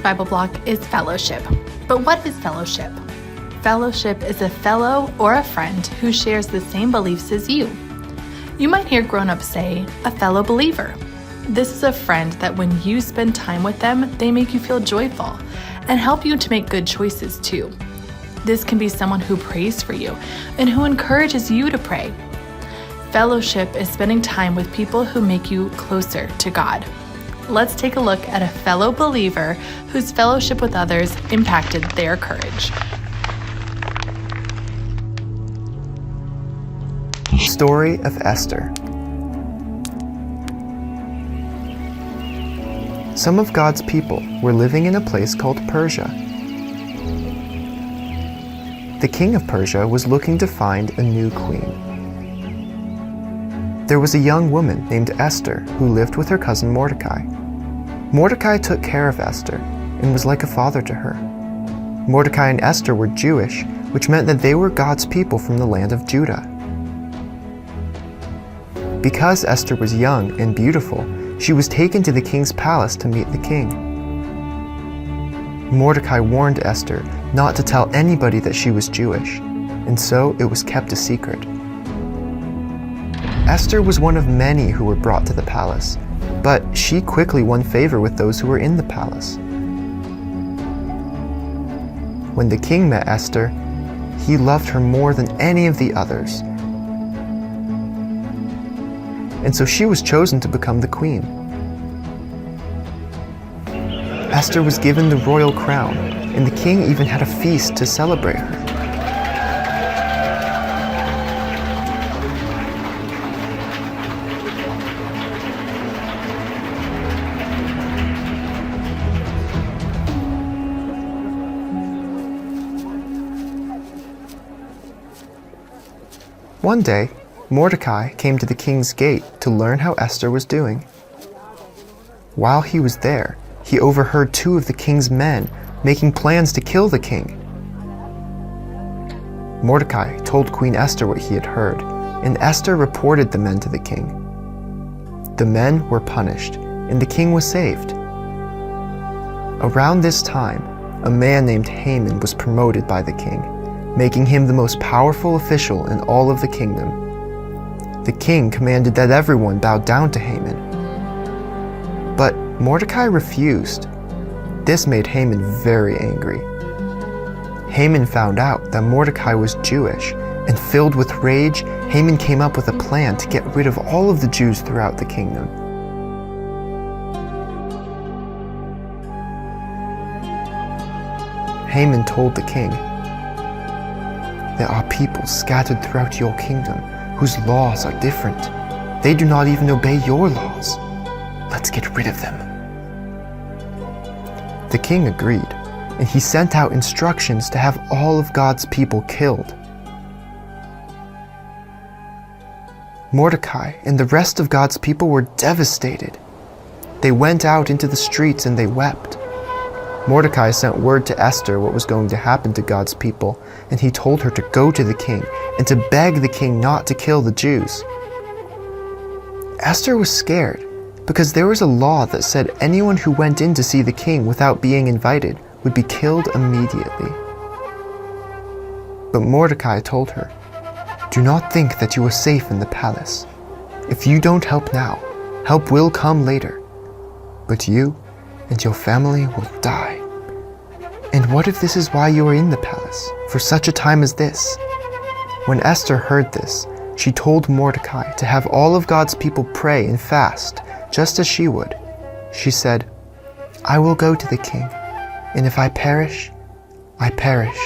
Bible block is fellowship. But what is fellowship? Fellowship is a fellow or a friend who shares the same beliefs as you. You might hear grown-ups say, a fellow believer. This is a friend that when you spend time with them, they make you feel joyful and help you to make good choices too. This can be someone who prays for you and who encourages you to pray. Fellowship is spending time with people who make you closer to God. Let's take a look at a fellow believer whose fellowship with others impacted their courage. Story of Esther. Some of God's people were living in a place called Persia. The king of Persia was looking to find a new queen. There was a young woman named Esther who lived with her cousin Mordecai. Mordecai took care of Esther and was like a father to her. Mordecai and Esther were Jewish, which meant that they were God's people from the land of Judah. Because Esther was young and beautiful, she was taken to the king's palace to meet the king. Mordecai warned Esther not to tell anybody that she was Jewish, and so it was kept a secret. Esther was one of many who were brought to the palace, but she quickly won favor with those who were in the palace. When the king met Esther, he loved her more than any of the others. And so she was chosen to become the queen. Esther was given the royal crown, and the king even had a feast to celebrate her. One day, Mordecai came to the king's gate to learn how Esther was doing. While he was there, he overheard two of the king's men making plans to kill the king. Mordecai told Queen Esther what he had heard, and Esther reported the men to the king. The men were punished, and the king was saved. Around this time, a man named Haman was promoted by the king, making him the most powerful official in all of the kingdom. The king commanded that everyone bow down to Haman. But Mordecai refused. This made Haman very angry. Haman found out that Mordecai was Jewish, and filled with rage, Haman came up with a plan to get rid of all of the Jews throughout the kingdom. Haman told the king, "There are people scattered throughout your kingdom whose laws are different. They do not even obey your laws. Let's get rid of them." The king agreed, and he sent out instructions to have all of God's people killed. Mordecai and the rest of God's people were devastated. They went out into the streets and they wept. Mordecai sent word to Esther what was going to happen to God's people, and he told her to go to the king and to beg the king not to kill the Jews. Esther was scared because there was a law that said anyone who went in to see the king without being invited would be killed immediately. But Mordecai told her, "Do not think that you are safe in the palace. If you don't help now, help will come later. But you and your family will die. And what if this is why you are in the palace, for such a time as this?" When Esther heard this, she told Mordecai to have all of God's people pray and fast, just as she would. She said, "I will go to the king, and if I perish, I perish."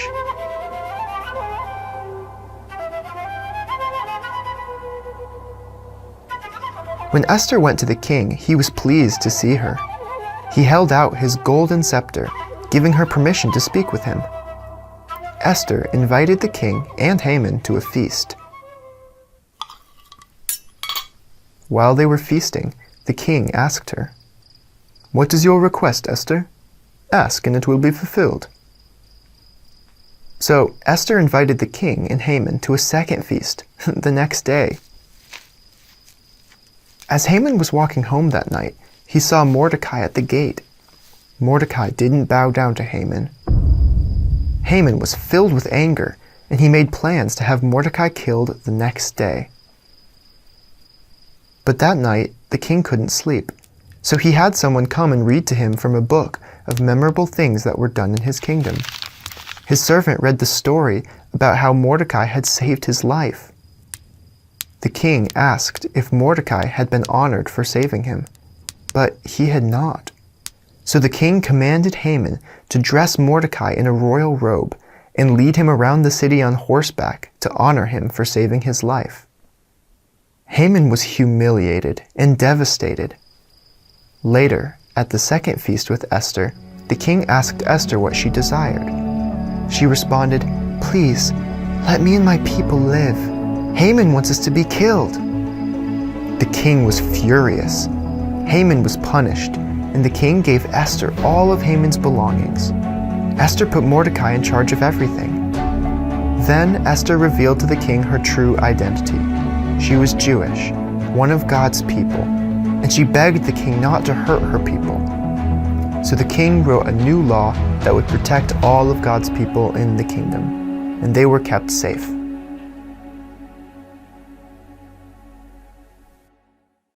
When Esther went to the king, he was pleased to see her. He held out his golden scepter, giving her permission to speak with him. Esther invited the king and Haman to a feast. While they were feasting, the king asked her, "What is your request, Esther? Ask and it will be fulfilled." So Esther invited the king and Haman to a second feast the next day. As Haman was walking home that night, he saw Mordecai at the gate. Mordecai didn't bow down to Haman. Haman was filled with anger, and he made plans to have Mordecai killed the next day. But that night, the king couldn't sleep, so he had someone come and read to him from a book of memorable things that were done in his kingdom. His servant read the story about how Mordecai had saved his life. The king asked if Mordecai had been honored for saving him, but he had not. So the king commanded Haman to dress Mordecai in a royal robe and lead him around the city on horseback to honor him for saving his life. Haman was humiliated and devastated. Later, at the second feast with Esther, the king asked Esther what she desired. She responded, "Please, let me and my people live. Haman wants us to be killed." The king was furious. Haman was punished, and the king gave Esther all of Haman's belongings. Esther put Mordecai in charge of everything. Then Esther revealed to the king her true identity. She was Jewish, one of God's people, and she begged the king not to hurt her people. So the king wrote a new law that would protect all of God's people in the kingdom, and they were kept safe.